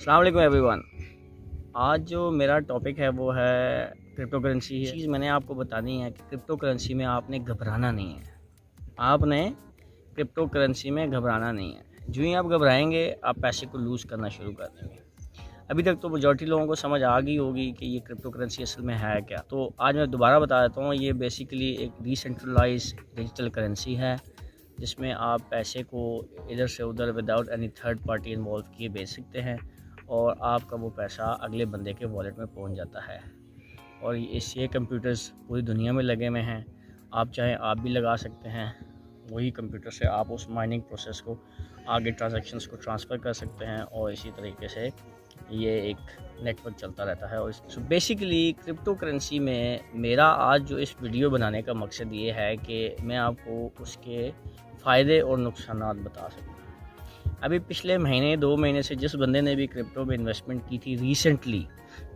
अस्सलाम वालेकुम एवरीवन। आज जो मेरा टॉपिक है वो है क्रिप्टो करेंसी है। चीज़ मैंने आपको बतानी है कि क्रिप्टो करेंसी में आपने घबराना नहीं है। आपने क्रिप्टो करेंसी में घबराना नहीं है। जो ही आप घबराएंगे आप पैसे को लूज़ करना शुरू कर देंगे। अभी तक तो मेजॉरिटी लोगों को समझ आ गई होगी कि ये क्रिप्टो करेंसी असल में है क्या। तो आज मैं दोबारा बता देता हूँ, ये बेसिकली एक डिसेंट्रलाइज डिजिटल करेंसी है जिसमें आप पैसे को इधर से उधर without any third party involve किए भेज सकते हैं और आपका वो पैसा अगले बंदे के वॉलेट में पहुंच जाता है। और ये कंप्यूटर्स पूरी दुनिया में लगे हुए हैं। आप चाहें आप भी लगा सकते हैं। वही कंप्यूटर से आप उस माइनिंग प्रोसेस को आगे ट्रांजैक्शंस को ट्रांसफ़र कर सकते हैं और इसी तरीके से ये एक नेटवर्क चलता रहता है। और बेसिकली क्रिप्टो करेंसी में मेरा आज जो इस वीडियो बनाने का मकसद ये है कि मैं आपको उसके फ़ायदे और नुकसानात बता सकूँ। अभी पिछले महीने 2 महीने से जिस बंदे ने भी क्रिप्टो में इन्वेस्टमेंट की थी रिसेंटली,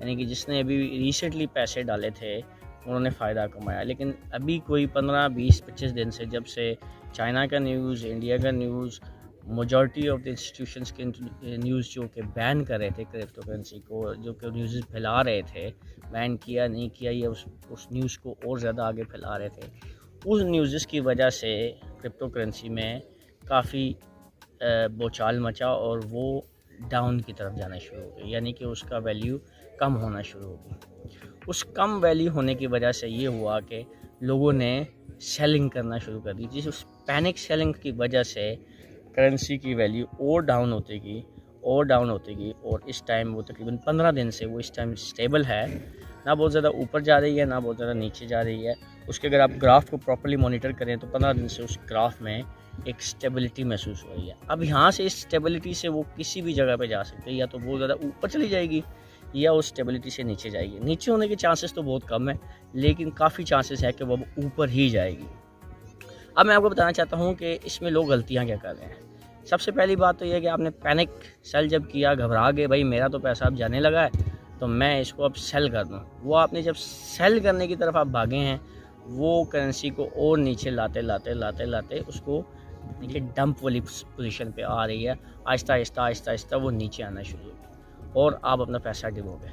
यानी कि जिसने अभी रिसेंटली पैसे डाले थे, उन्होंने फ़ायदा कमाया। लेकिन अभी कोई 15, 20, 25 दिन से जब से चाइना का न्यूज़, इंडिया का news, majority of the institutions के न्यूज़ जो कि बैन कर रहे थे क्रिप्टो करेंसी को, जो कि न्यूज़ फैला रहे थे, बैन किया नहीं किया या उस न्यूज़ को और ज़्यादा आगे फैला रहे थे, उस न्यूज़ की वजह से क्रिप्टो करेंसी में काफ़ी बोचाल मचा और वो डाउन की तरफ जाना शुरू हो गई, यानी कि उसका वैल्यू कम होना शुरू हो गई। उस कम वैल्यू होने की वजह से ये हुआ कि लोगों ने सेलिंग करना शुरू कर दी। जिस उस पैनिक सेलिंग की वजह से करेंसी की वैल्यू और डाउन होती गई और इस टाइम वो तकरीबन 15 दिन से वो इस टाइम स्टेबल है, ना बहुत ज़्यादा ऊपर जा रही है ना बहुत ज़्यादा नीचे जा रही है। उसके अगर आप ग्राफ को प्रॉपर्ली मॉनिटर करें तो 15 दिन से उस ग्राफ में एक स्टेबिलिटी महसूस हो रही है। अब यहाँ से इस स्टेबिलिटी से वो किसी भी जगह पे जा सकते हैं, या तो बहुत ज़्यादा ऊपर चली जाएगी या उस स्टेबिलिटी से नीचे जाएगी। नीचे होने के चांसेस तो बहुत कम है, लेकिन काफ़ी चांसेस है कि वो ऊपर ही जाएगी। अब मैं आपको बताना चाहता हूँ कि इसमें लोग गलतियाँ क्या कर रहे हैं। सबसे पहली बात तो यह है कि आपने पैनिक सेल जब किया, घबरा गए, भाई मेरा तो पैसा अब जाने लगा है तो मैं इसको अब सेल कर दूँ। वो आपने जब सेल करने की तरफ आप भागे हैं, वो करेंसी को और नीचे लाते उसको नीचे डंप वाली पोजीशन पे आ रही है। आहिस्ता वो नीचे आना शुरू हो और आप अपना पैसा डुबोगे,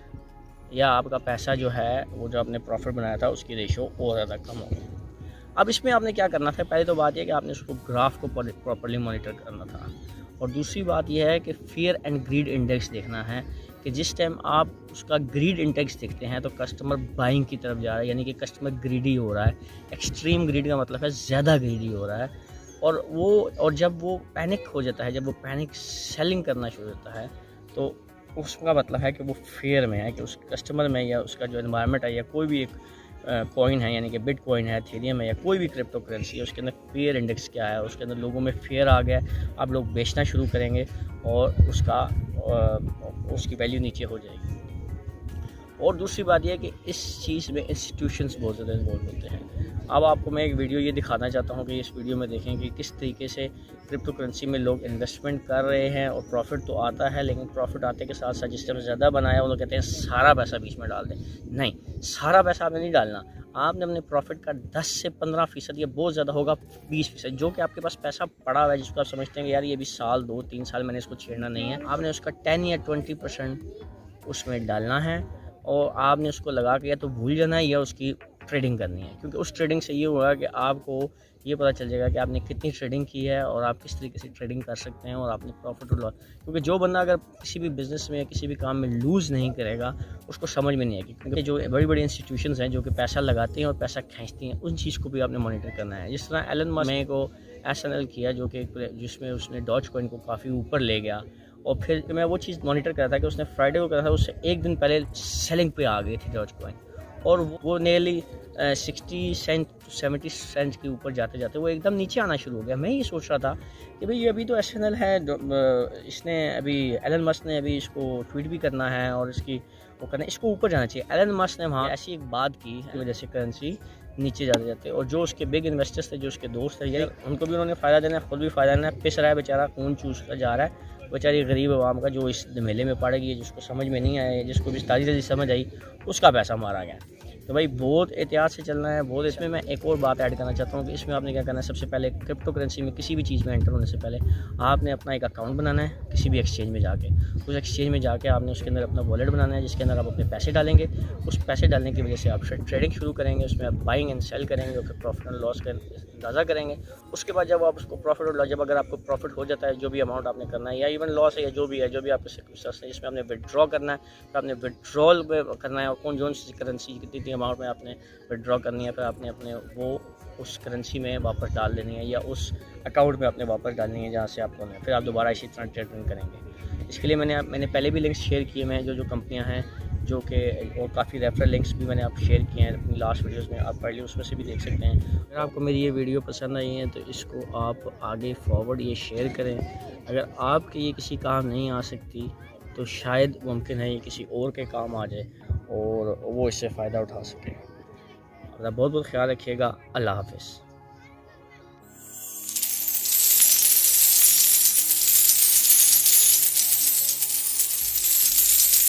या आपका पैसा जो है वो जो आपने प्रॉफिट बनाया था उसकी रेशो और ज़्यादा कम हो गई। अब इसमें आपने क्या करना था, पहले तो बात यह कि आपने उसको ग्राफ को प्रॉपर्ली मॉनिटर करना था, और दूसरी बात यह है कि फियर एंड ग्रीड इंडेक्स देखना है कि जिस टाइम आप उसका ग्रीड इंडेक्स देखते हैं तो कस्टमर बाइंग की तरफ जा रहा है, यानी कि कस्टमर ग्रीडी हो रहा है। एक्सट्रीम ग्रीड का मतलब है ज़्यादा ग्रीडी हो रहा है। और जब वो पैनिक हो जाता है, जब वो पैनिक सेलिंग करना शुरू होता है, तो उसका मतलब है कि वो फेयर में है, कि उस कस्टमर में या उसका जो एनवायरनमेंट है या कोई भी एक कॉइन है, यानी कि बिटकॉइन है, एथेरियम है, या कोई भी क्रिप्टो करेंसी है, उसके अंदर फेयर इंडेक्स क्या है, उसके अंदर लोगों में फेयर आ गया, अब लोग बेचना शुरू करेंगे और उसकी वैल्यू नीचे हो जाएगी। और दूसरी बात यह है कि इस चीज़ में इंस्टीट्यूशंस बहुत ज़्यादा इन्वॉल्व होते हैं। अब आपको मैं एक वीडियो ये दिखाना चाहता हूँ कि इस वीडियो में देखें कि किस तरीके से क्रिप्टो करेंसी में लोग इन्वेस्टमेंट कर रहे हैं और प्रॉफिट तो आता है, लेकिन प्रॉफिट आते के साथ साथ जिस टाइम ज़्यादा बनाया वो लोग कहते हैं सारा पैसा बीच में डाल दें। नहीं, सारा पैसा आपने नहीं डालना। आपने अपने प्रॉफिट का 10 से 15% या बहुत ज़्यादा होगा 20%, जो कि आपके पास पैसा पड़ा हुआ है, जिसको आप समझते हैं कि यार ये भी साल 2-3 साल मैंने इसको छेड़ना नहीं है, आपने उसका 10 या 20% उसमें डालना है और आपने उसको लगा के या तो भूल जाना है या उसकी ट्रेडिंग करनी है। क्योंकि उस ट्रेडिंग से ये होगा कि आपको ये पता चल जाएगा कि आपने कितनी ट्रेडिंग की है और आप किस तरीके से ट्रेडिंग कर सकते हैं और आपने प्रॉफिट और लॉस। क्योंकि जो बंदा अगर किसी भी बिज़नेस में या किसी भी काम में लूज़ नहीं करेगा, उसको समझ में नहीं आएगी। क्योंकि जो बड़ी बड़ी इंस्टीट्यूशंस हैं जो कि पैसा लगाती हैं और पैसा खींचती हैं, उन चीज़ को भी आपने मॉनिटर करना है। जिस तरह एलन मस्क को SNL किया, जो कि जिसमें उसने डॉज कॉइन को काफ़ी ऊपर ले गया, और फिर मैं वो चीज़ मॉनिटर कर रहा था कि उसने फ्राइडे को करा था, उससे एक दिन पहले सेलिंग पे आ गई थी डॉज कॉइन, और वो नियरली 60 सेंट 70 सेंट के ऊपर जाते जाते वो एकदम नीचे आना शुरू हो गया। मैं ये सोच रहा था कि भाई ये अभी तो SNL है, इसने अभी एलन मस्क ने अभी इसको ट्वीट भी करना है और वो करना, इसको ऊपर जाना चाहिए। एलन मस्क ने वहाँ ऐसी एक बात की की वजह से करेंसी नीचे जाते जाते, और जो उसके बिग इन्वेस्टर्स थे, जो उसके दोस्त थे, यानी उनको भी उन्होंने फ़ायदा देना है, ख़ुद भी फ़ायदा देना है। पिस रहा है बेचारा, खून चूसता जा रहा है बेचारी गरीब आवाम का, जो इस मेले में पड़ गई है, जिसको समझ में नहीं आया, जिसको भी ताज़ी समझ आई, उसका पैसा मारा गया। तो भाई बहुत एहतियात से चलना है बहुत। इसमें मैं एक और बात ऐड करना चाहता हूँ कि इसमें आपने क्या करना है, सबसे पहले क्रिप्टो करेंसी में किसी भी चीज़ में एंटर होने से पहले आपने अपना एक अकाउंट बनाना है किसी भी एक्सचेंज में जाके। उस एक्सचेंज में जाके आपने उसके अंदर अपना वॉलेट बनाना है जिसके अंदर आप अपने पैसे डालेंगे। उस पैसे डालने की वजह से आप ट्रेडिंग शुरू करेंगे, उसमें आप बाइंग एंड सेल करेंगे और प्रॉफिट एंड लॉस का अंदाज़ा करेंगे। उसके बाद जब आप उसको प्रॉफिट और लॉस, जब अगर आपको प्रॉफिट हो जाता है, जो भी अमाउंट आपने करना है या इवन लॉस है या जो भी आपके सक्सेस है, जिसमें आपने विड्रॉ करना है तो आपने विड्रॉल करना है और कौन सी करेंसी कितनी अमाउंट में आपने विड्रॉ करनी है, फिर आपने अपने वो उस करेंसी में वापस डाल देनी है या उस अकाउंट में आपने वापस डालनी है जहाँ से आपको है, फिर आप दोबारा इसी तरह ट्रेडिंग करेंगे। इसके लिए मैंने पहले भी लिंक्स शेयर किए हैं जो कंपनियां हैं जो कि, और काफ़ी रेफरल लिंक्स भी मैंने आप शेयर किए हैं अपनी लास्ट वीडियोस में, आप पढ़ ली उसमें से भी देख सकते हैं। अगर आपको मेरी ये वीडियो पसंद आई है तो इसको आप आगे फॉरवर्ड ये शेयर करें। अगर आपके ये किसी काम नहीं आ सकती तो शायद मुमकिन है ये किसी और के काम आ जाए और वो इससे फ़ायदा उठा सके। अपना बहुत बहुत ख्याल रखिएगा। अल्लाह हाफ़िज़।